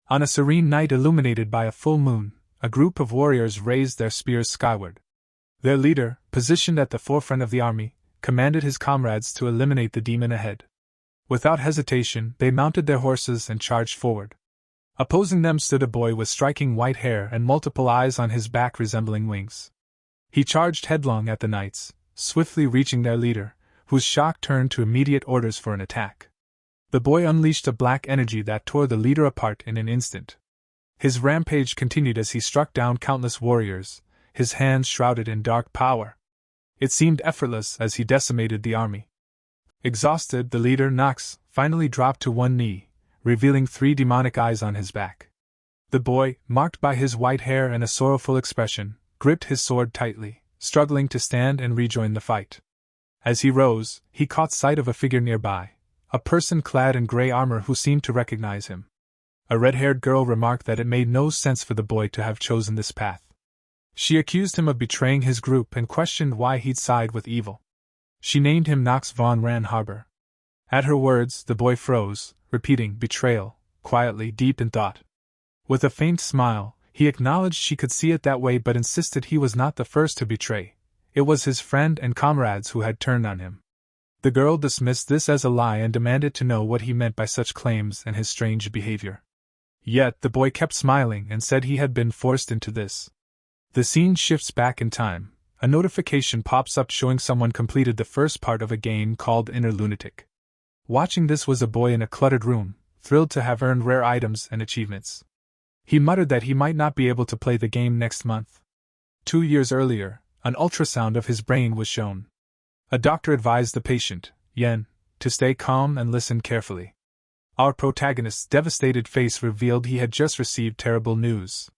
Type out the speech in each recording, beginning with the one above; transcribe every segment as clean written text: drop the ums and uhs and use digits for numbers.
On a serene night illuminated by a full moon, a group of warriors raised their spears skyward. Their leader, positioned at the forefront of the army, commanded his comrades to eliminate the demon ahead. Without hesitation, they mounted their horses and charged forward. Opposing them stood a boy with striking white hair and multiple eyes on his back resembling wings. He charged headlong at the knights, swiftly reaching their leader, whose shock turned to immediate orders for an attack. The boy unleashed a black energy that tore the leader apart in an instant. His rampage continued as he struck down countless warriors, his hands shrouded in dark power. It seemed effortless as he decimated the army. Exhausted, the leader, Nox, finally dropped to one knee, revealing 3 demonic eyes on his back. The boy, marked by his white hair and a sorrowful expression, gripped his sword tightly, struggling to stand and rejoin the fight. As he rose, he caught sight of a figure nearby, a person clad in gray armor who seemed to recognize him. A red-haired girl remarked that it made no sense for the boy to have chosen this path. She accused him of betraying his group and questioned why he'd side with evil. She named him Nox von Ranharber. At her words, the boy froze, repeating betrayal, quietly, deep in thought. With a faint smile, he acknowledged she could see it that way but insisted he was not the first to betray. It was his friend and comrades who had turned on him. The girl dismissed this as a lie and demanded to know what he meant by such claims and his strange behavior. Yet the boy kept smiling and said he had been forced into this. The scene shifts back in time. A notification pops up showing someone completed the first part of a game called Inner Lunatic. Watching this was a boy in a cluttered room, thrilled to have earned rare items and achievements. He muttered that he might not be able to play the game next month. 2 years earlier, an ultrasound of his brain was shown. A doctor advised the patient, Yen, to stay calm and listen carefully. Our protagonist's devastated face revealed he had just received terrible news.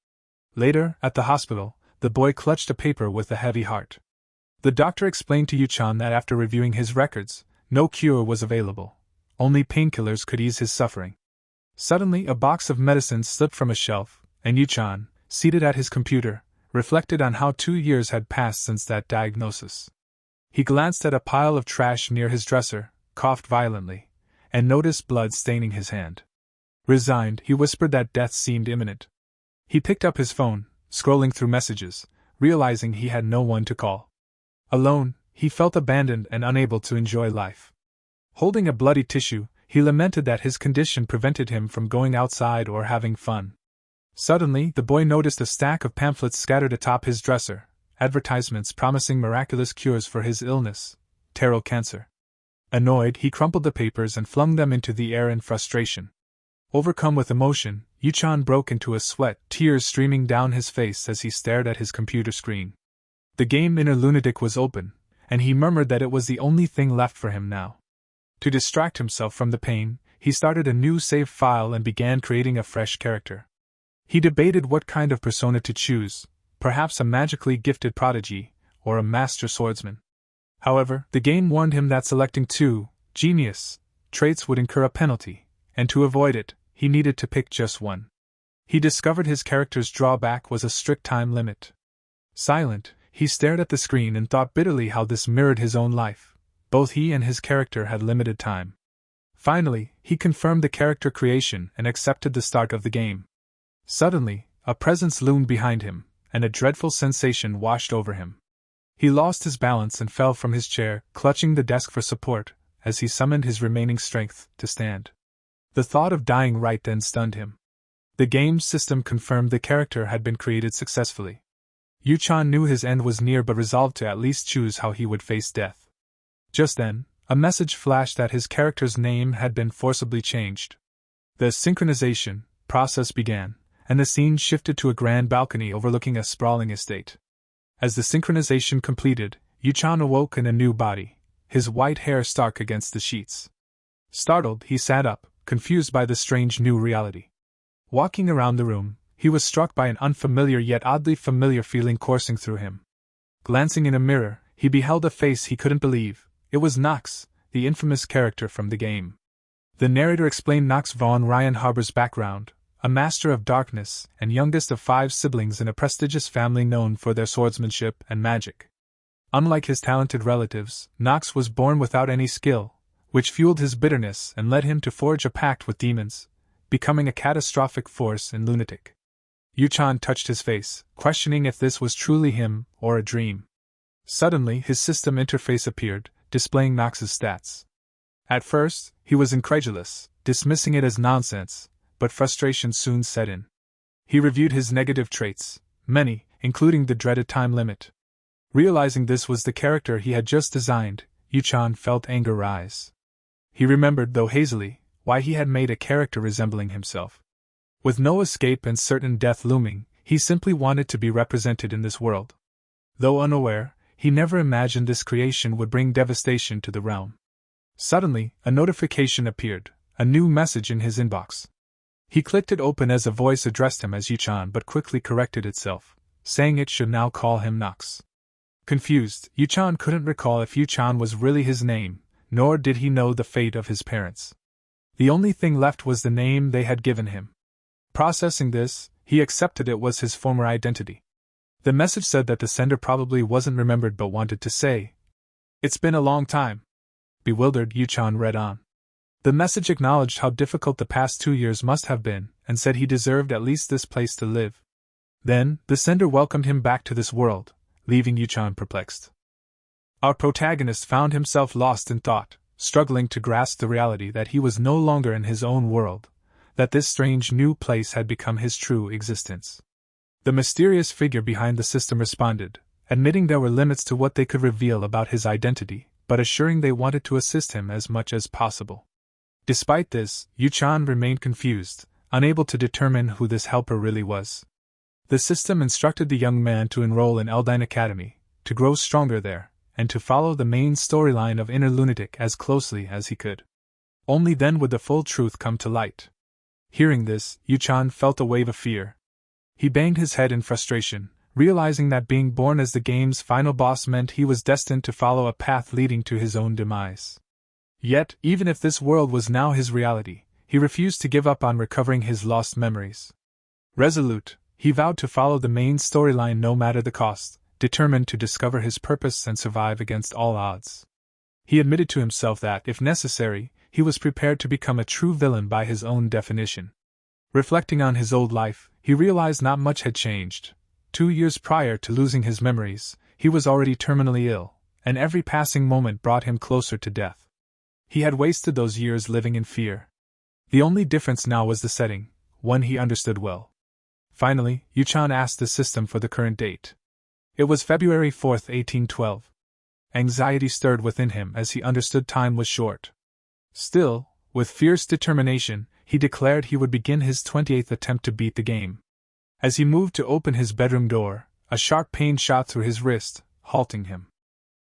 Later, at the hospital, the boy clutched a paper with a heavy heart. The doctor explained to Yuchan that after reviewing his records, no cure was available. Only painkillers could ease his suffering. Suddenly, a box of medicines slipped from a shelf, and Yuchan, seated at his computer, reflected on how 2 years had passed since that diagnosis. He glanced at a pile of trash near his dresser, coughed violently, and noticed blood staining his hand. Resigned, he whispered that death seemed imminent. He picked up his phone, scrolling through messages, realizing he had no one to call. Alone, he felt abandoned and unable to enjoy life. Holding a bloody tissue, he lamented that his condition prevented him from going outside or having fun. Suddenly, the boy noticed a stack of pamphlets scattered atop his dresser, advertisements promising miraculous cures for his illness, terral cancer. Annoyed, he crumpled the papers and flung them into the air in frustration. Overcome with emotion, Yuchan broke into a sweat, tears streaming down his face as he stared at his computer screen. The game Inner Lunatic was open, and he murmured that it was the only thing left for him now. To distract himself from the pain, he started a new save file and began creating a fresh character. He debated what kind of persona to choose, perhaps a magically gifted prodigy, or a master swordsman. However, the game warned him that selecting 2 genius traits would incur a penalty, and to avoid it, he needed to pick just one. He discovered his character's drawback was a strict time limit. Silent, he stared at the screen and thought bitterly how this mirrored his own life. Both he and his character had limited time. Finally, he confirmed the character creation and accepted the start of the game. Suddenly, a presence loomed behind him, and a dreadful sensation washed over him. He lost his balance and fell from his chair, clutching the desk for support, as he summoned his remaining strength to stand. The thought of dying right then stunned him. The game's system confirmed the character had been created successfully. Yuchan knew his end was near but resolved to at least choose how he would face death. Just then, a message flashed that his character's name had been forcibly changed. The synchronization process began, and the scene shifted to a grand balcony overlooking a sprawling estate. As the synchronization completed, Yuchan awoke in a new body, his white hair stark against the sheets. Startled, he sat up, confused by the strange new reality. Walking around the room, he was struck by an unfamiliar yet oddly familiar feeling coursing through him. Glancing in a mirror, he beheld a face he couldn't believe. It was Nox, the infamous character from the game. The narrator explained Nox von Ranharber's background, a master of darkness and youngest of 5 siblings in a prestigious family known for their swordsmanship and magic. Unlike his talented relatives, Nox was born without any skill, which fueled his bitterness and led him to forge a pact with demons, becoming a catastrophic force in Lunatic. Yuchan touched his face, questioning if this was truly him or a dream. Suddenly, his system interface appeared, displaying Nox's stats. At first, he was incredulous, dismissing it as nonsense, but frustration soon set in. He reviewed his negative traits, many, including the dreaded time limit. Realizing this was the character he had just designed, Yuchan felt anger rise. He remembered, though hazily, why he had made a character resembling himself. With no escape and certain death looming, he simply wanted to be represented in this world. Though unaware, he never imagined this creation would bring devastation to the realm. Suddenly, a notification appeared, a new message in his inbox. He clicked it open as a voice addressed him as Yuchan but quickly corrected itself, saying it should now call him Nox. Confused, Yuchan couldn't recall if Yuchan was really his name, nor did he know the fate of his parents. The only thing left was the name they had given him. Processing this, he accepted it was his former identity. The message said that the sender probably wasn't remembered but wanted to say, "It's been a long time." Bewildered, Yuchan read on. The message acknowledged how difficult the past 2 years must have been, and said he deserved at least this place to live. Then, the sender welcomed him back to this world, leaving Yuchan perplexed. Our protagonist found himself lost in thought, struggling to grasp the reality that he was no longer in his own world, that this strange new place had become his true existence. The mysterious figure behind the system responded, admitting there were limits to what they could reveal about his identity, but assuring they wanted to assist him as much as possible. Despite this, Yuchan remained confused, unable to determine who this helper really was. The system instructed the young man to enroll in Eldine Academy, to grow stronger there, and to follow the main storyline of Inner Lunatic as closely as he could. Only then would the full truth come to light. Hearing this, Yuchan felt a wave of fear. He banged his head in frustration, realizing that being born as the game's final boss meant he was destined to follow a path leading to his own demise. Yet, even if this world was now his reality, he refused to give up on recovering his lost memories. Resolute, he vowed to follow the main storyline no matter the cost, determined to discover his purpose and survive against all odds. He admitted to himself that, if necessary, he was prepared to become a true villain by his own definition. Reflecting on his old life, he realized not much had changed. 2 years prior to losing his memories, he was already terminally ill, and every passing moment brought him closer to death. He had wasted those years living in fear. The only difference now was the setting, one he understood well. Finally, Yuchan asked the system for the current date. It was February 4, 1812. Anxiety stirred within him as he understood time was short. Still, with fierce determination, he declared he would begin his 28th attempt to beat the game. As he moved to open his bedroom door, a sharp pain shot through his wrist, halting him.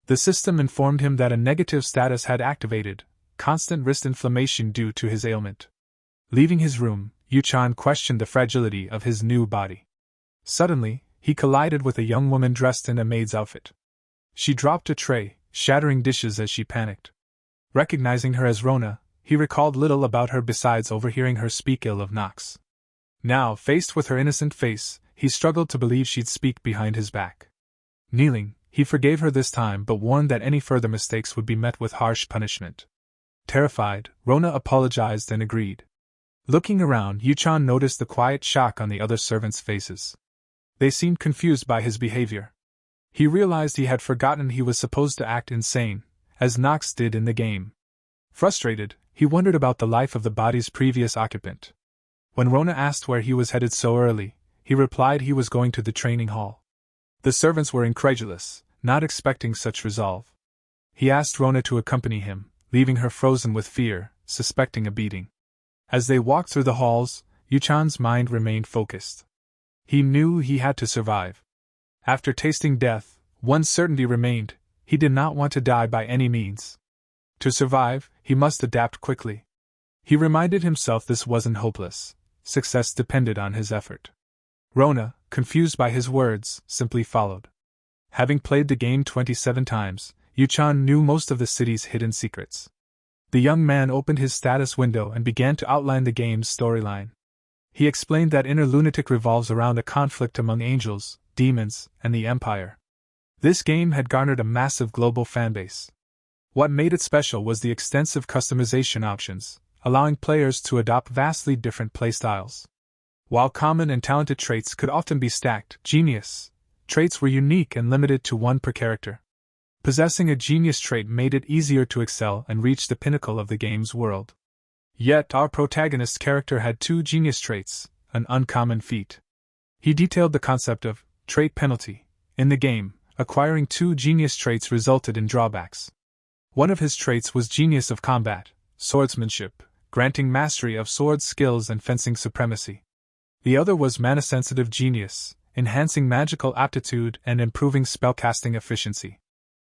The system informed him that a negative status had activated, constant wrist inflammation due to his ailment. Leaving his room, Yuchan questioned the fragility of his new body. Suddenly, he collided with a young woman dressed in a maid's outfit. She dropped a tray, shattering dishes as she panicked. Recognizing her as Rona, he recalled little about her besides overhearing her speak ill of Nox. Now, faced with her innocent face, he struggled to believe she'd speak behind his back. Kneeling, he forgave her this time but warned that any further mistakes would be met with harsh punishment. Terrified, Rona apologized and agreed. Looking around, Yuchan noticed the quiet shock on the other servants' faces. They seemed confused by his behavior. He realized he had forgotten he was supposed to act insane, as Nox did in the game. Frustrated, he wondered about the life of the body's previous occupant. When Rona asked where he was headed so early, he replied he was going to the training hall. The servants were incredulous, not expecting such resolve. He asked Rona to accompany him, leaving her frozen with fear, suspecting a beating. As they walked through the halls, Yuchan's mind remained focused. He knew he had to survive. After tasting death, one certainty remained: he did not want to die by any means. To survive, he must adapt quickly. He reminded himself this wasn't hopeless. Success depended on his effort. Rona, confused by his words, simply followed. Having played the game 27 times, Yuchan knew most of the city's hidden secrets. The young man opened his status window and began to outline the game's storyline. He explained that Inner Lunatic revolves around a conflict among angels, demons, and the Empire. This game had garnered a massive global fanbase. What made it special was the extensive customization options, allowing players to adopt vastly different playstyles. While common and talented traits could often be stacked, genius traits were unique and limited to one per character. Possessing a genius trait made it easier to excel and reach the pinnacle of the game's world. Yet our protagonist's character had 2 genius traits, an uncommon feat. He detailed the concept of trait penalty. In the game, acquiring 2 genius traits resulted in drawbacks. One of his traits was genius of combat, swordsmanship, granting mastery of sword skills and fencing supremacy. The other was mana-sensitive genius, enhancing magical aptitude and improving spellcasting efficiency.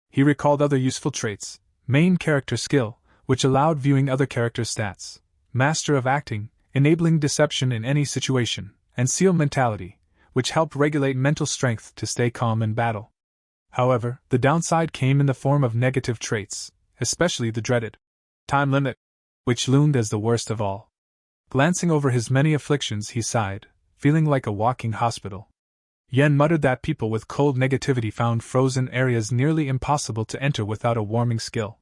He recalled other useful traits: main character skill, which allowed viewing other characters' stats; master of acting, enabling deception in any situation; and seal mentality, which helped regulate mental strength to stay calm in battle. However, the downside came in the form of negative traits, especially the dreaded time limit, which loomed as the worst of all. Glancing over his many afflictions, he sighed, feeling like a walking hospital. Yen muttered that people with cold negativity found frozen areas nearly impossible to enter without a warming skill.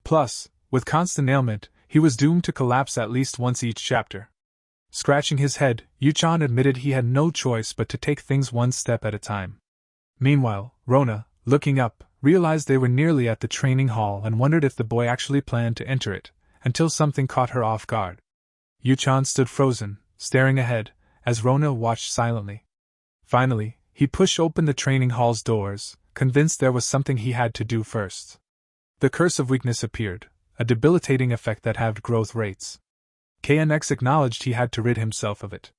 Plus, with constant ailment, he was doomed to collapse at least once each chapter. Scratching his head, Yuchan admitted he had no choice but to take things one step at a time. Meanwhile, Rona, looking up, realized they were nearly at the training hall and wondered if the boy actually planned to enter it, until something caught her off guard. Yuchan stood frozen, staring ahead, as Rona watched silently. Finally, he pushed open the training hall's doors, convinced there was something he had to do first. The curse of weakness appeared, a debilitating effect that halved growth rates. KNX acknowledged he had to rid himself of it.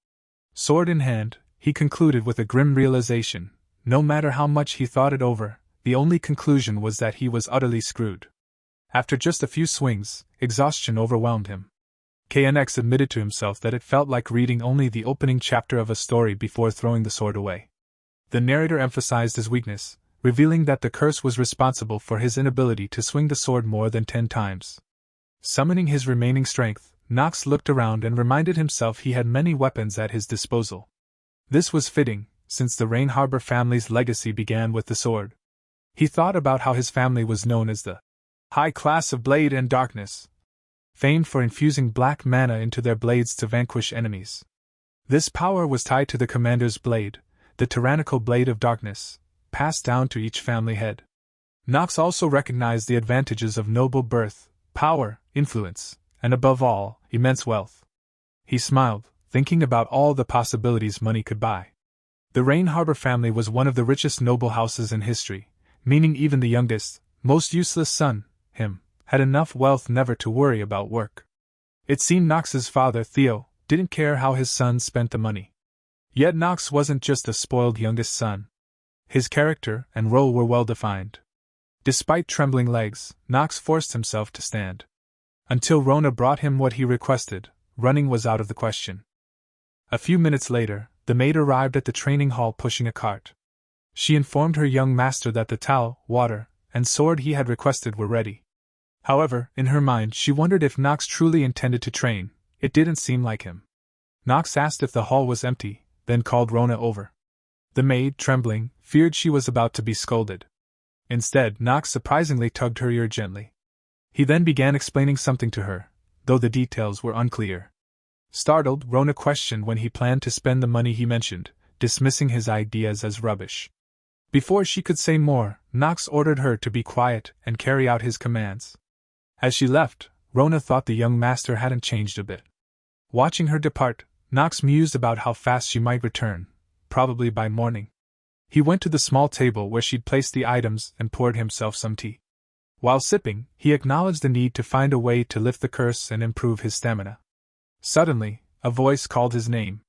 Sword in hand, he concluded with a grim realization: no matter how much he thought it over, the only conclusion was that he was utterly screwed. After just a few swings, exhaustion overwhelmed him. KNX admitted to himself that it felt like reading only the opening chapter of a story before throwing the sword away. The narrator emphasized his weakness, revealing that the curse was responsible for his inability to swing the sword more than 10 times. Summoning his remaining strength, Nox looked around and reminded himself he had many weapons at his disposal. This was fitting, since the Rain Harbor family's legacy began with the sword. He thought about how his family was known as the high class of blade and darkness, famed for infusing black mana into their blades to vanquish enemies. This power was tied to the commander's blade, the tyrannical blade of darkness, passed down to each family head. Nox also recognized the advantages of noble birth, power, influence, and above all, immense wealth. He smiled, thinking about all the possibilities money could buy. The Rain Harbor family was one of the richest noble houses in history, meaning even the youngest, most useless son, him, had enough wealth never to worry about work. It seemed Nox's father, Theo, didn't care how his son spent the money. Yet Nox wasn't just a spoiled youngest son. His character and role were well defined. Despite trembling legs, Nox forced himself to stand. Until Rona brought him what he requested, running was out of the question. A few minutes later, the maid arrived at the training hall pushing a cart. She informed her young master that the towel, water, and sword he had requested were ready. However, in her mind she wondered if Nox truly intended to train. It didn't seem like him. Nox asked if the hall was empty, then called Rona over. The maid, trembling, feared she was about to be scolded. Instead, Nox surprisingly tugged her ear gently. He then began explaining something to her, though the details were unclear. Startled, Rona questioned when he planned to spend the money he mentioned, dismissing his ideas as rubbish. Before she could say more, Nox ordered her to be quiet and carry out his commands. As she left, Rona thought the young master hadn't changed a bit. Watching her depart, Nox mused about how fast she might return, probably by morning. He went to the small table where she'd placed the items and poured himself some tea. While sipping, he acknowledged the need to find a way to lift the curse and improve his stamina. Suddenly, a voice called his name.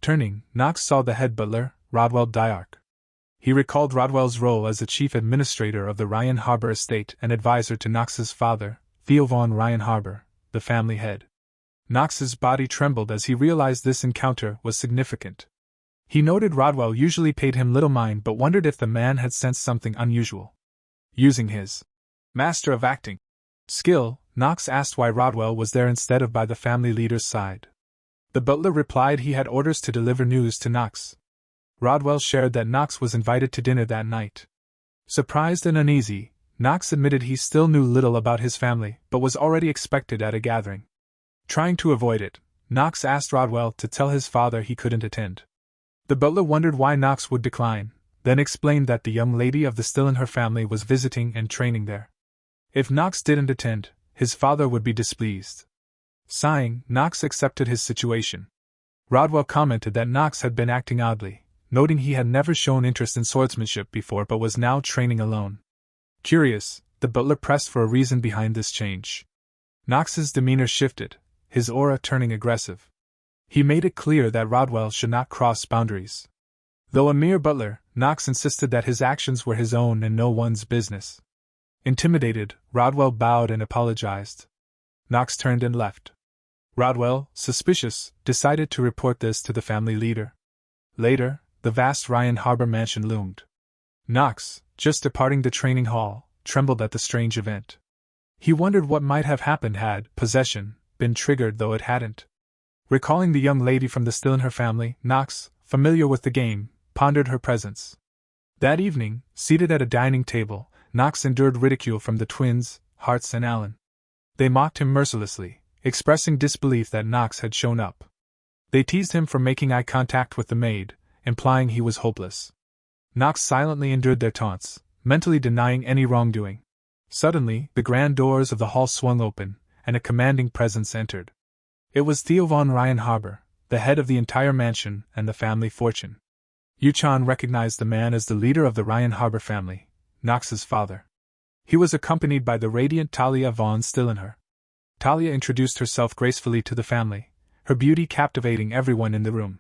Turning, Nox saw the head butler, Rodwell Dyark. He recalled Rodwell's role as the chief administrator of the Ryan Harbor estate and advisor to Nox's father, Theo von Ryan Harbor, the family head. Nox's body trembled as he realized this encounter was significant. He noted Rodwell usually paid him little mind but wondered if the man had sensed something unusual. Using his master of acting skill, Nox asked why Rodwell was there instead of by the family leader's side. The butler replied he had orders to deliver news to Nox. Rodwell shared that Nox was invited to dinner that night. Surprised and uneasy, Nox admitted he still knew little about his family but was already expected at a gathering. Trying to avoid it, Knox asked Rodwell to tell his father he couldn't attend. The butler wondered why Knox would decline, then explained that the young lady of the Still and her family was visiting and training there. If Knox didn't attend, his father would be displeased. Sighing, Knox accepted his situation. Rodwell commented that Knox had been acting oddly, noting he had never shown interest in swordsmanship before but was now training alone. Curious, the butler pressed for a reason behind this change. Knox's demeanor shifted, his aura turning aggressive. He made it clear that Rodwell should not cross boundaries. Though a mere butler, Knox insisted that his actions were his own and no one's business. Intimidated, Rodwell bowed and apologized. Knox turned and left. Rodwell, suspicious, decided to report this to the family leader. Later, the vast Ryan Harbor mansion loomed. Knox, just departing the training hall, trembled at the strange event. He wondered what might have happened had possession been triggered, though it hadn't. Recalling the young lady from the Still and her family, Knox, familiar with the game, pondered her presence. That evening, seated at a dining table, Knox endured ridicule from the twins, Hartz and Allen. They mocked him mercilessly, expressing disbelief that Knox had shown up. They teased him for making eye contact with the maid, implying he was hopeless. Knox silently endured their taunts, mentally denying any wrongdoing. Suddenly, the grand doors of the hall swung open, and a commanding presence entered. It was Theo von Ryan Harbor, the head of the entire mansion and the family fortune. Yu-chan recognized the man as the leader of the Ryan Harbor family, Knox's father. He was accompanied by the radiant Talia von Stillenher. Talia introduced herself gracefully to the family, her beauty captivating everyone in the room.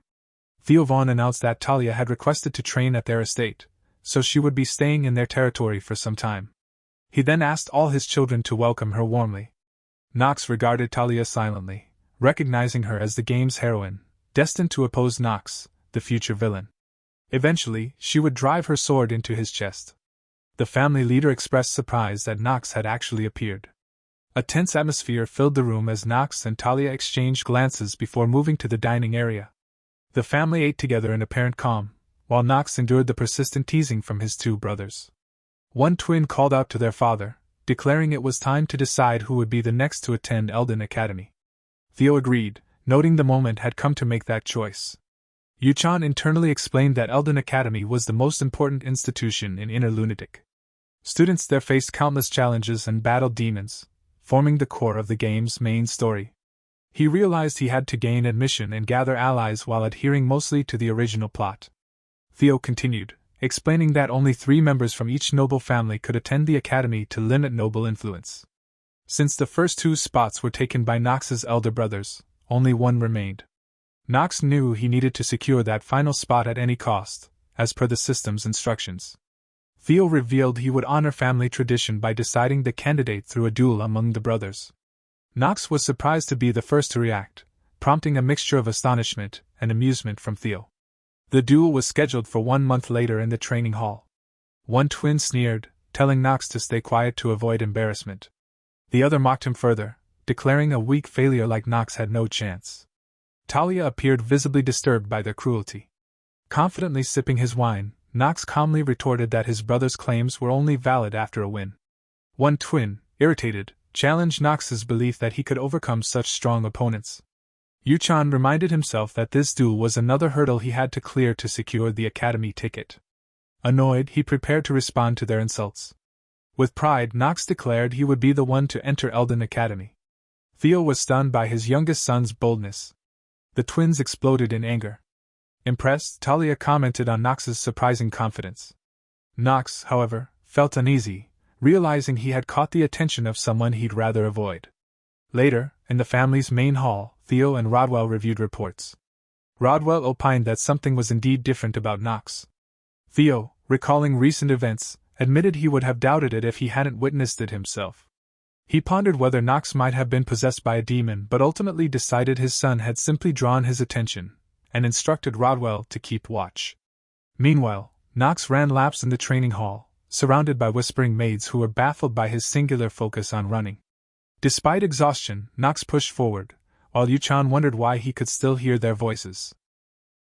Theo von announced that Talia had requested to train at their estate, so she would be staying in their territory for some time. He then asked all his children to welcome her warmly. Knox regarded Talia silently, recognizing her as the game's heroine, destined to oppose Knox, the future villain. Eventually, she would drive her sword into his chest. The family leader expressed surprise that Knox had actually appeared. A tense atmosphere filled the room as Knox and Talia exchanged glances before moving to the dining area. The family ate together in apparent calm, while Knox endured the persistent teasing from his two brothers. One twin called out to their father, declaring it was time to decide who would be the next to attend Eldon Academy. Theo agreed, noting the moment had come to make that choice. Yu-chan internally explained that Eldon Academy was the most important institution in Inner Lunatic. Students there faced countless challenges and battled demons, forming the core of the game's main story. He realized he had to gain admission and gather allies while adhering mostly to the original plot. Theo continued, explaining that only 3 members from each noble family could attend the academy to limit noble influence. Since the first 2 spots were taken by Knox's elder brothers, only one remained. Knox knew he needed to secure that final spot at any cost, as per the system's instructions. Theo revealed he would honor family tradition by deciding the candidate through a duel among the brothers. Knox was surprised to be the first to react, prompting a mixture of astonishment and amusement from Theo. The duel was scheduled for 1 month later in the training hall. One twin sneered, telling Knox to stay quiet to avoid embarrassment. The other mocked him further, declaring a weak failure like Knox had no chance. Talia appeared visibly disturbed by their cruelty. Confidently sipping his wine, Knox calmly retorted that his brother's claims were only valid after a win. One twin, irritated, challenged Knox's belief that he could overcome such strong opponents. Yu-chan reminded himself that this duel was another hurdle he had to clear to secure the academy ticket. Annoyed, he prepared to respond to their insults. With pride, Knox declared he would be the one to enter Eldon Academy. Theo was stunned by his youngest son's boldness. The twins exploded in anger. Impressed, Talia commented on Knox's surprising confidence. Knox, however, felt uneasy, realizing he had caught the attention of someone he'd rather avoid. Later, in the family's main hall, Theo and Rodwell reviewed reports. Rodwell opined that something was indeed different about Knox. Theo, recalling recent events, admitted he would have doubted it if he hadn't witnessed it himself. He pondered whether Knox might have been possessed by a demon but ultimately decided his son had simply drawn his attention, and instructed Rodwell to keep watch. Meanwhile, Knox ran laps in the training hall, surrounded by whispering maids who were baffled by his singular focus on running. Despite exhaustion, Knox pushed forward, while Yu-chan wondered why he could still hear their voices.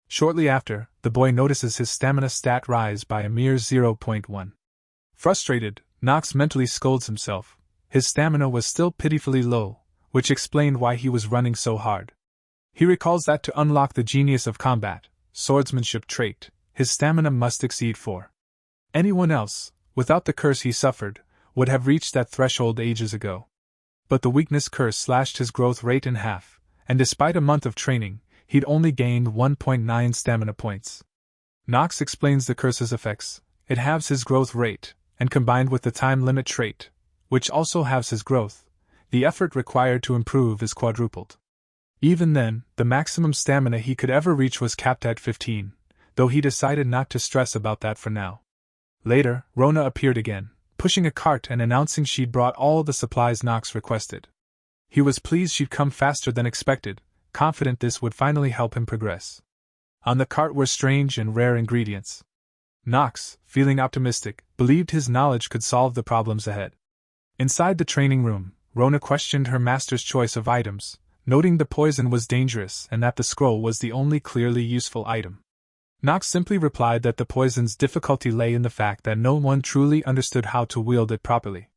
Shortly after, the boy notices his stamina stat rise by a mere 0.1. Frustrated, Knox mentally scolds himself. His stamina was still pitifully low, which explained why he was running so hard. He recalls that to unlock the genius of combat, swordsmanship trait, his stamina must exceed 4. Anyone else, without the curse he suffered, would have reached that threshold ages ago. But the weakness curse slashed his growth rate in half, and despite a month of training, he'd only gained 1.9 stamina points. Nox explains the curse's effects. It halves his growth rate, and combined with the time limit trait, which also halves his growth, the effort required to improve is quadrupled. Even then, the maximum stamina he could ever reach was capped at 15, though he decided not to stress about that for now. Later, Rona appeared again, pushing a cart and announcing she'd brought all the supplies Nox requested. He was pleased she'd come faster than expected, confident this would finally help him progress. On the cart were strange and rare ingredients. Nox, feeling optimistic, believed his knowledge could solve the problems ahead. Inside the training room, Rona questioned her master's choice of items, noting the poison was dangerous and that the scroll was the only clearly useful item. Nox simply replied that the poison's difficulty lay in the fact that no one truly understood how to wield it properly.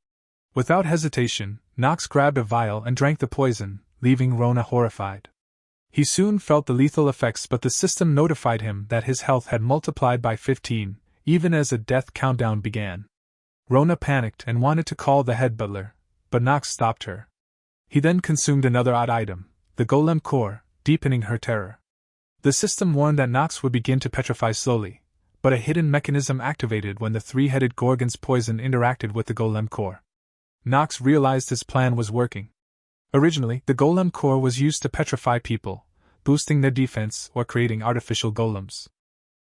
Without hesitation, Nox grabbed a vial and drank the poison, leaving Rona horrified. He soon felt the lethal effects, but the system notified him that his health had multiplied by 15, even as a death countdown began. Rona panicked and wanted to call the head butler, but Nox stopped her. He then consumed another odd item, the golem core, deepening her terror. The system warned that Nox would begin to petrify slowly, but a hidden mechanism activated when the three-headed Gorgon's poison interacted with the golem core. Nox realized his plan was working. Originally, the golem core was used to petrify people, boosting their defense or creating artificial golems.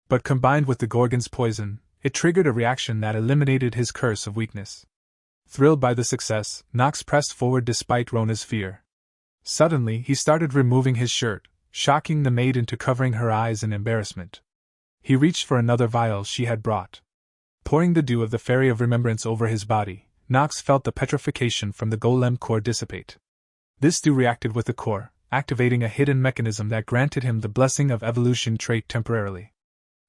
But combined with the Gorgon's poison, it triggered a reaction that eliminated his curse of weakness. Thrilled by the success, Nox pressed forward despite Rona's fear. Suddenly, he started removing his shirt, shocking the maid into covering her eyes in embarrassment. He reached for another vial she had brought. Pouring the dew of the Fairy of Remembrance over his body, Nox felt the petrification from the golem core dissipate. This dew reacted with the core, activating a hidden mechanism that granted him the blessing of evolution trait temporarily.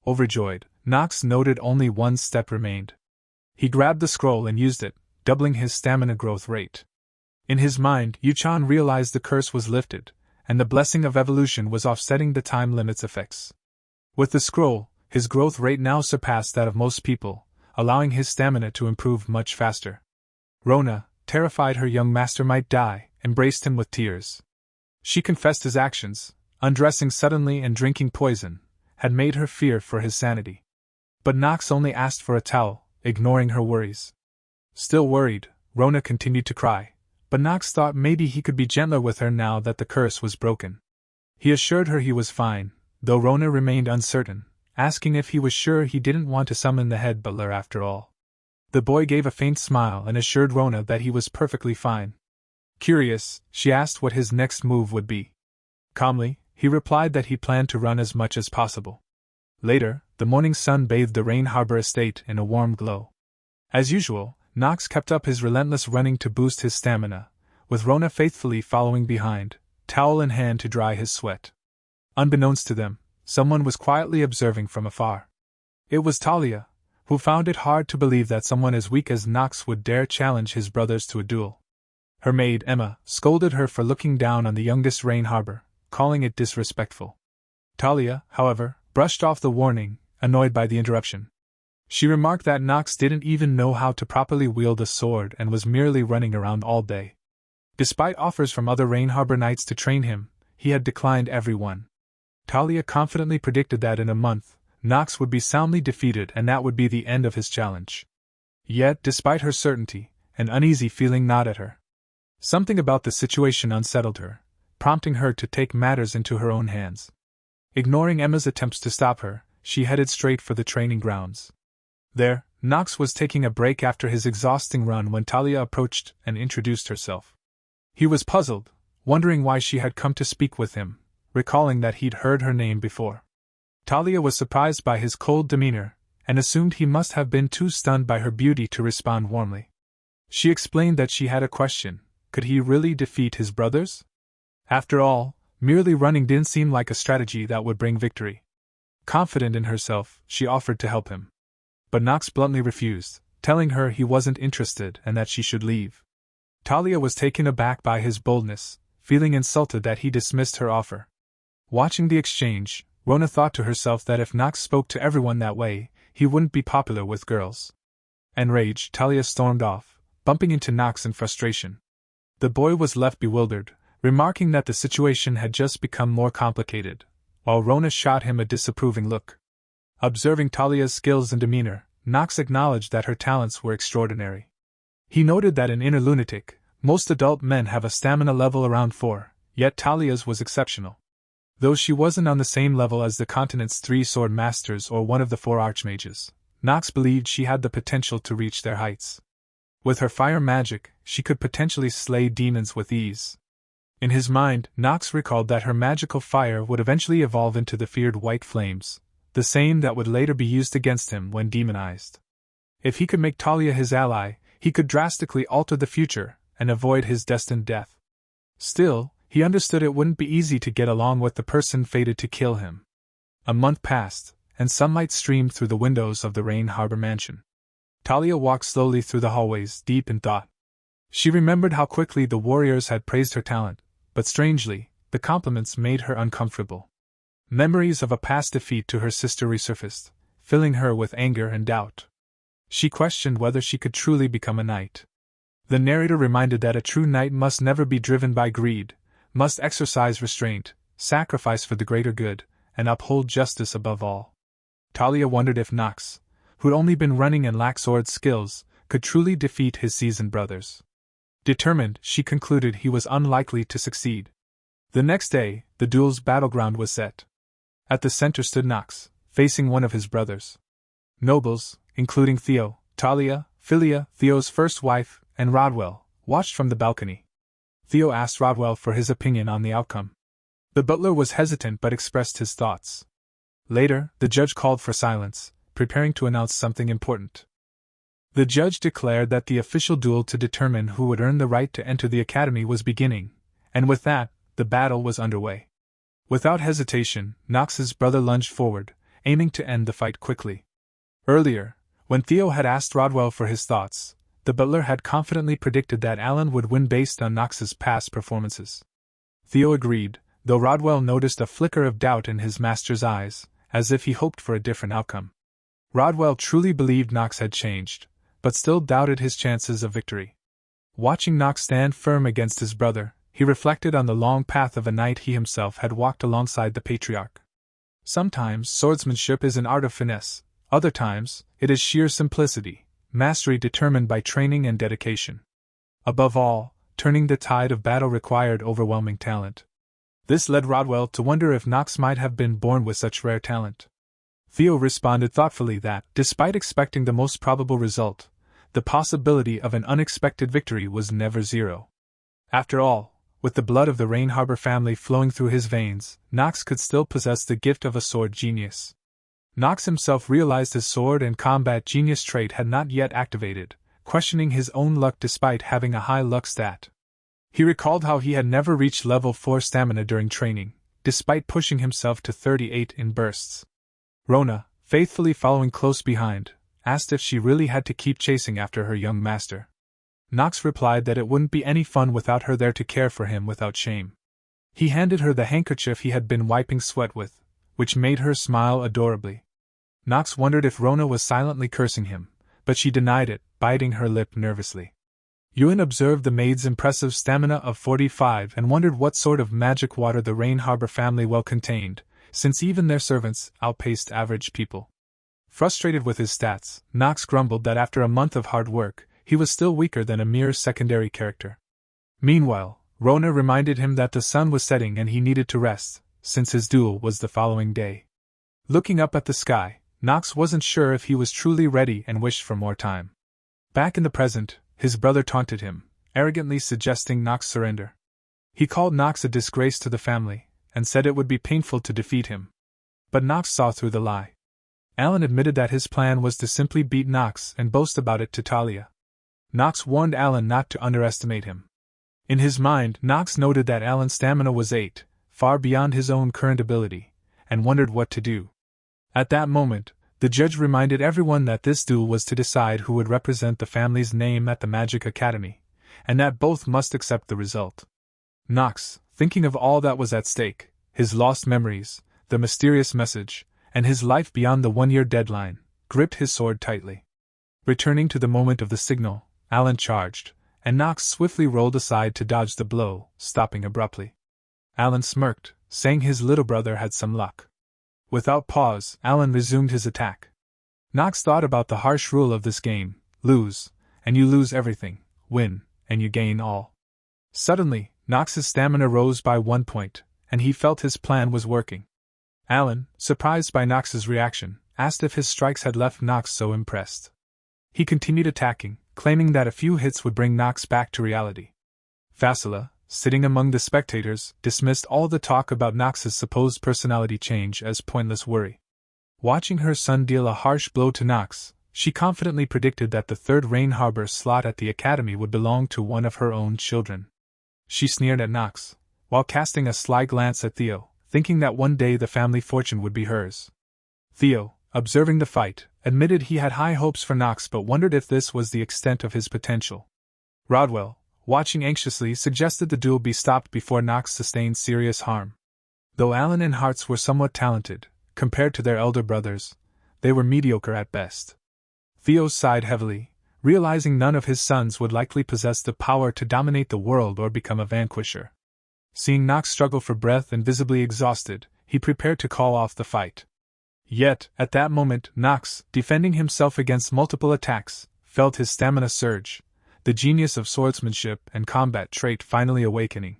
Overjoyed, Nox noted only one step remained. He grabbed the scroll and used it, doubling his stamina growth rate. In his mind, Yuchan realized the curse was lifted, and the blessing of evolution was offsetting the time limit's effects. With the scroll, his growth rate now surpassed that of most people, allowing his stamina to improve much faster. Rona, terrified her young master might die, embraced him with tears. She confessed his actions, undressing suddenly and drinking poison, had made her fear for his sanity. But Nox only asked for a towel, ignoring her worries. Still worried, Rona continued to cry, but Nox thought maybe he could be gentler with her now that the curse was broken. He assured her he was fine, though Rona remained uncertain, asking if he was sure he didn't want to summon the head butler after all. The boy gave a faint smile and assured Rona that he was perfectly fine. Curious, she asked what his next move would be. Calmly, he replied that he planned to run as much as possible. Later, the morning sun bathed the Rain Harbor estate in a warm glow. As usual, Nox kept up his relentless running to boost his stamina, with Rona faithfully following behind, towel in hand to dry his sweat. Unbeknownst to them, someone was quietly observing from afar. It was Talia, who found it hard to believe that someone as weak as Nox would dare challenge his brothers to a duel. Her maid, Emma, scolded her for looking down on the youngest Rain Harbor, calling it disrespectful. Talia, however, brushed off the warning, annoyed by the interruption. She remarked that Nox didn't even know how to properly wield a sword and was merely running around all day. Despite offers from other Rain Harbor knights to train him, he had declined every one. Talia confidently predicted that in a month, Nox would be soundly defeated and that would be the end of his challenge. Yet, despite her certainty, an uneasy feeling gnawed at her. Something about the situation unsettled her, prompting her to take matters into her own hands. Ignoring Emma's attempts to stop her, she headed straight for the training grounds. There, Nox was taking a break after his exhausting run when Talia approached and introduced herself. He was puzzled, wondering why she had come to speak with him, recalling that he'd heard her name before. Talia was surprised by his cold demeanor, and assumed he must have been too stunned by her beauty to respond warmly. She explained that she had a question: could he really defeat his brothers? After all, merely running didn't seem like a strategy that would bring victory. Confident in herself, she offered to help him. But Nox bluntly refused, telling her he wasn't interested and that she should leave. Talia was taken aback by his boldness, feeling insulted that he dismissed her offer. Watching the exchange, Rona thought to herself that if Nox spoke to everyone that way, he wouldn't be popular with girls. Enraged, Talia stormed off, bumping into Nox in frustration. The boy was left bewildered, remarking that the situation had just become more complicated, while Rona shot him a disapproving look. Observing Talia's skills and demeanor, Nox acknowledged that her talents were extraordinary. He noted that in Inner Lunatic, most adult men have a stamina level around 4, yet Talia's was exceptional. Though she wasn't on the same level as the continent's 3 sword masters or one of the 4 archmages, Nox believed she had the potential to reach their heights. With her fire magic, she could potentially slay demons with ease. In his mind, Nox recalled that her magical fire would eventually evolve into the feared white flames, the same that would later be used against him when demonized. If he could make Talia his ally, he could drastically alter the future and avoid his destined death. Still, he understood it wouldn't be easy to get along with the person fated to kill him. A month passed, and sunlight streamed through the windows of the Rain Harbor mansion. Talia walked slowly through the hallways, deep in thought. She remembered how quickly the warriors had praised her talent, but strangely, the compliments made her uncomfortable. Memories of a past defeat to her sister resurfaced, filling her with anger and doubt. She questioned whether she could truly become a knight. The narrator reminded that a true knight must never be driven by greed, must exercise restraint, sacrifice for the greater good, and uphold justice above all. Talia wondered if Nox, who'd only been running and lacked sword skills, could truly defeat his seasoned brothers. Determined, she concluded he was unlikely to succeed. The next day, the duel's battleground was set. At the center stood Nox, facing one of his brothers. Nobles, including Theo, Talia, Philia, Theo's first wife, and Rodwell, watched from the balcony. Theo asked Rodwell for his opinion on the outcome. The butler was hesitant but expressed his thoughts. Later, the judge called for silence, preparing to announce something important. The judge declared that the official duel to determine who would earn the right to enter the academy was beginning, and with that, the battle was underway. Without hesitation, Nox's brother lunged forward, aiming to end the fight quickly. Earlier, when Theo had asked Rodwell for his thoughts, the butler had confidently predicted that Alan would win based on Nox's past performances. Theo agreed, though Rodwell noticed a flicker of doubt in his master's eyes, as if he hoped for a different outcome. Rodwell truly believed Nox had changed, but still doubted his chances of victory. Watching Nox stand firm against his brother, he reflected on the long path of a knight he himself had walked alongside the patriarch. Sometimes swordsmanship is an art of finesse, other times it is sheer simplicity, mastery determined by training and dedication. Above all, turning the tide of battle required overwhelming talent. This led Rodwell to wonder if Nox might have been born with such rare talent. Theo responded thoughtfully that, despite expecting the most probable result, the possibility of an unexpected victory was never zero. After all, with the blood of the Rain Harbor family flowing through his veins, Nox could still possess the gift of a sword genius. Nox himself realized his sword and combat genius trait had not yet activated, questioning his own luck despite having a high luck stat. He recalled how he had never reached level 4 stamina during training, despite pushing himself to 38 in bursts. Rona, faithfully following close behind, asked if she really had to keep chasing after her young master. Nox replied that it wouldn't be any fun without her there to care for him without shame. He handed her the handkerchief he had been wiping sweat with, which made her smile adorably. Nox wondered if Rona was silently cursing him, but she denied it, biting her lip nervously. Ewan observed the maid's impressive stamina of 45 and wondered what sort of magic water the Rain Harbor family well contained, since even their servants outpaced average people. Frustrated with his stats, Nox grumbled that after a month of hard work, he was still weaker than a mere secondary character. Meanwhile, Rona reminded him that the sun was setting and he needed to rest, since his duel was the following day. Looking up at the sky, Nox wasn't sure if he was truly ready and wished for more time. Back in the present, his brother taunted him, arrogantly suggesting Nox surrender. He called Nox a disgrace to the family, and said it would be painful to defeat him. But Nox saw through the lie. Alan admitted that his plan was to simply beat Nox and boast about it to Talia. Nox warned Alan not to underestimate him. In his mind, Nox noted that Alan's stamina was 8, far beyond his own current ability, and wondered what to do. At that moment, the judge reminded everyone that this duel was to decide who would represent the family's name at the Magic Academy, and that both must accept the result. Nox, thinking of all that was at stake, his lost memories, the mysterious message, and his life beyond the 1-year deadline, gripped his sword tightly. Returning to the moment of the signal, Alan charged, and Nox swiftly rolled aside to dodge the blow, stopping abruptly. Alan smirked, saying his little brother had some luck. Without pause, Alan resumed his attack. Nox thought about the harsh rule of this game: lose, and you lose everything; win, and you gain all. Suddenly, Nox's stamina rose by 1 point, and he felt his plan was working. Alan, surprised by Nox's reaction, asked if his strikes had left Nox so impressed. He continued attacking, claiming that a few hits would bring Nox back to reality. Fasila, sitting among the spectators, dismissed all the talk about Nox's supposed personality change as pointless worry. Watching her son deal a harsh blow to Nox, she confidently predicted that the third Rain Harbor slot at the academy would belong to one of her own children. She sneered at Nox, while casting a sly glance at Theo, thinking that one day the family fortune would be hers. Theo, observing the fight, admitted he had high hopes for Nox but wondered if this was the extent of his potential. Rodwell, watching anxiously, suggested the duel be stopped before Nox sustained serious harm. Though Alan and Hartz were somewhat talented, compared to their elder brothers, they were mediocre at best. Theo sighed heavily, realizing none of his sons would likely possess the power to dominate the world or become a vanquisher. Seeing Nox struggle for breath and visibly exhausted, he prepared to call off the fight. Yet, at that moment, Nox, defending himself against multiple attacks, felt his stamina surge, the genius of swordsmanship and combat trait finally awakening.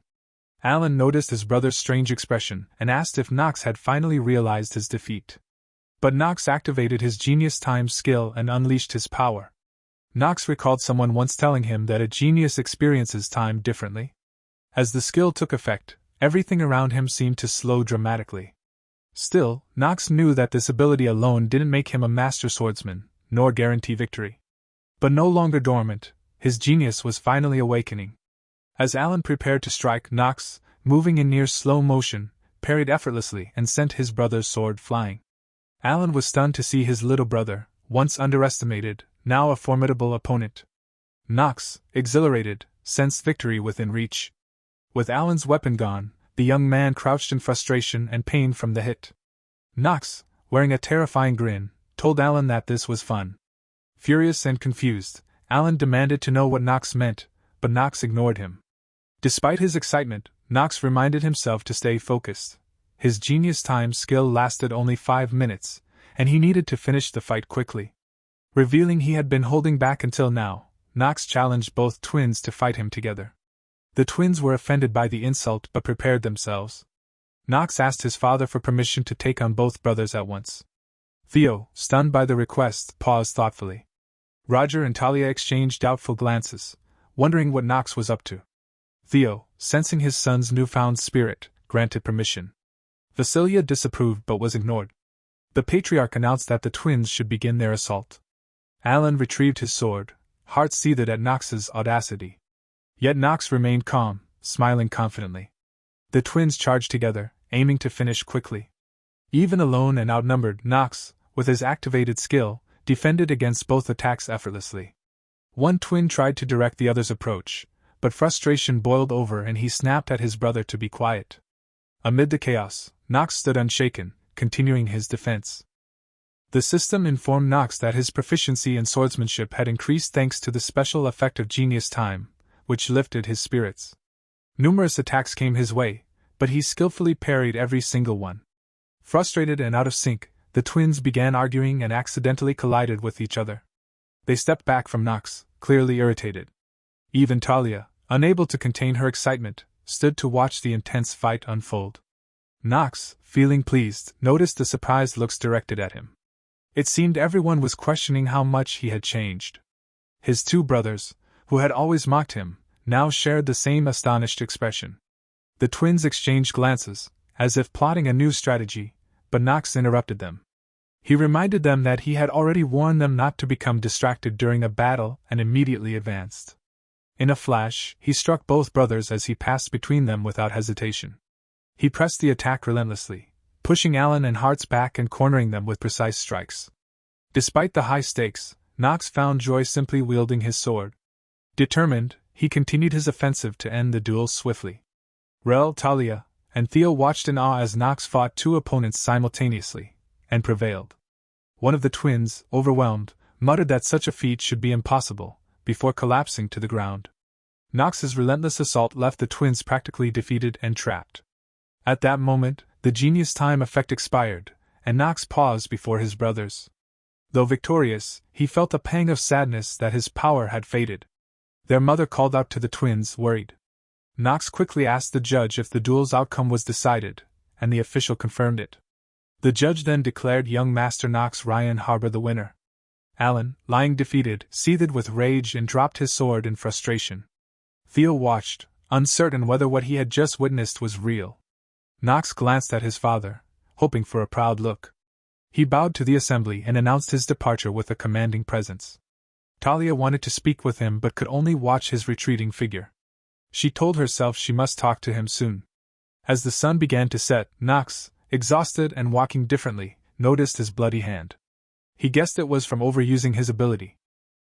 Alan noticed his brother's strange expression and asked if Nox had finally realized his defeat. But Nox activated his genius time skill and unleashed his power. Nox recalled someone once telling him that a genius experiences time differently. As the skill took effect, everything around him seemed to slow dramatically. Still, Nox knew that this ability alone didn't make him a master swordsman, nor guarantee victory. But no longer dormant, his genius was finally awakening. As Alan prepared to strike, Nox, moving in near slow motion, parried effortlessly and sent his brother's sword flying. Alan was stunned to see his little brother, once underestimated, now a formidable opponent. Nox, exhilarated, sensed victory within reach. With Alan's weapon gone, the young man crouched in frustration and pain from the hit. Nox, wearing a terrifying grin, told Alan that this was fun. Furious and confused, Alan demanded to know what Nox meant, but Nox ignored him. Despite his excitement, Nox reminded himself to stay focused. His genius time skill lasted only 5 minutes, and he needed to finish the fight quickly. Revealing he had been holding back until now, Nox challenged both twins to fight him together. The twins were offended by the insult but prepared themselves. Nox asked his father for permission to take on both brothers at once. Theo, stunned by the request, paused thoughtfully. Roger and Talia exchanged doubtful glances, wondering what Nox was up to. Theo, sensing his son's newfound spirit, granted permission. Vasilia disapproved but was ignored. The patriarch announced that the twins should begin their assault. Alan retrieved his sword, heart seethed at Nox's audacity. Yet Nox remained calm, smiling confidently. The twins charged together, aiming to finish quickly. Even alone and outnumbered, Nox, with his activated skill, defended against both attacks effortlessly. One twin tried to direct the other's approach, but frustration boiled over and he snapped at his brother to be quiet. Amid the chaos, Nox stood unshaken, continuing his defense. The system informed Nox that his proficiency in swordsmanship had increased thanks to the special effect of genius time, which lifted his spirits. Numerous attacks came his way, but he skillfully parried every single one. Frustrated and out of sync, the twins began arguing and accidentally collided with each other. They stepped back from Nox, clearly irritated. Even Talia, unable to contain her excitement, stood to watch the intense fight unfold. Nox, feeling pleased, noticed the surprised looks directed at him. It seemed everyone was questioning how much he had changed. His two brothers, who had always mocked him, now shared the same astonished expression. The twins exchanged glances, as if plotting a new strategy, but Nox interrupted them. He reminded them that he had already warned them not to become distracted during a battle and immediately advanced. In a flash, he struck both brothers as he passed between them without hesitation. He pressed the attack relentlessly, pushing Alan and Hartz back and cornering them with precise strikes. Despite the high stakes, Nox found joy simply wielding his sword. Determined, he continued his offensive to end the duel swiftly. Rel, Talia, and Theo watched in awe as Nox fought two opponents simultaneously, and prevailed. One of the twins, overwhelmed, muttered that such a feat should be impossible, before collapsing to the ground. Nox's relentless assault left the twins practically defeated and trapped. At that moment, the genius time effect expired, and Nox paused before his brothers. Though victorious, he felt a pang of sadness that his power had faded. Their mother called out to the twins, worried. Nox quickly asked the judge if the duel's outcome was decided, and the official confirmed it. The judge then declared young Master Nox Ryan Harbor the winner. Alan, lying defeated, seethed with rage and dropped his sword in frustration. Theo watched, uncertain whether what he had just witnessed was real. Nox glanced at his father, hoping for a proud look. He bowed to the assembly and announced his departure with a commanding presence. Talia wanted to speak with him but could only watch his retreating figure. She told herself she must talk to him soon. As the sun began to set, Nox, exhausted and walking differently, noticed his bloody hand. He guessed it was from overusing his ability.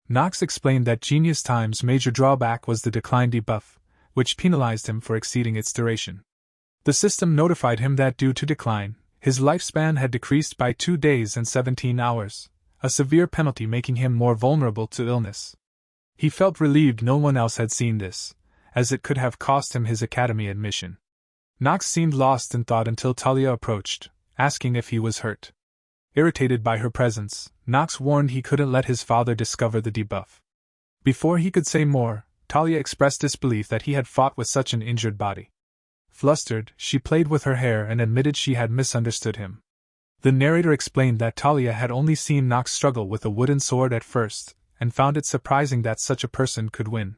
Nox explained that Genius Time's major drawback was the decline debuff, which penalized him for exceeding its duration. The system notified him that due to decline, his lifespan had decreased by 2 days and 17 hours, a severe penalty making him more vulnerable to illness. He felt relieved no one else had seen this, as it could have cost him his academy admission. Nox seemed lost in thought until Talia approached, asking if he was hurt. Irritated by her presence, Nox warned he couldn't let his father discover the debuff. Before he could say more, Talia expressed disbelief that he had fought with such an injured body. Flustered, she played with her hair and admitted she had misunderstood him. The narrator explained that Talia had only seen Nox struggle with a wooden sword at first, and found it surprising that such a person could win.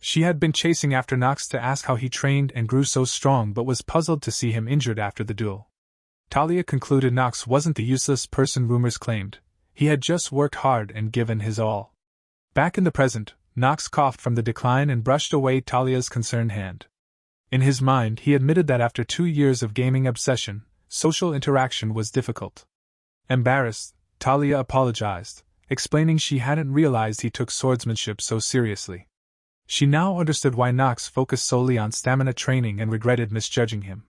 She had been chasing after Nox to ask how he trained and grew so strong but was puzzled to see him injured after the duel. Talia concluded Nox wasn't the useless person rumors claimed, he had just worked hard and given his all. Back in the present, Nox coughed from the decline and brushed away Talia's concerned hand. In his mind, he admitted that after 2 years of gaming obsession, social interaction was difficult. Embarrassed, Talia apologized, explaining she hadn't realized he took swordsmanship so seriously. She now understood why Nox focused solely on stamina training and regretted misjudging him.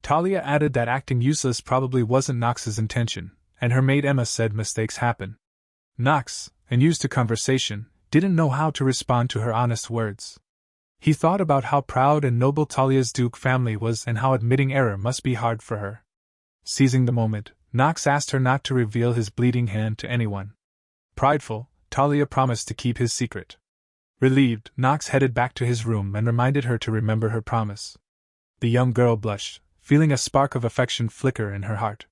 Talia added that acting useless probably wasn't Nox's intention, and her maid Emma said mistakes happen. Nox, unused to conversation, didn't know how to respond to her honest words. He thought about how proud and noble Talia's Duke family was and how admitting error must be hard for her. Seizing the moment, Nox asked her not to reveal his bleeding hand to anyone. Prideful, Talia promised to keep his secret. Relieved, Nox headed back to his room and reminded her to remember her promise. The young girl blushed, feeling a spark of affection flicker in her heart.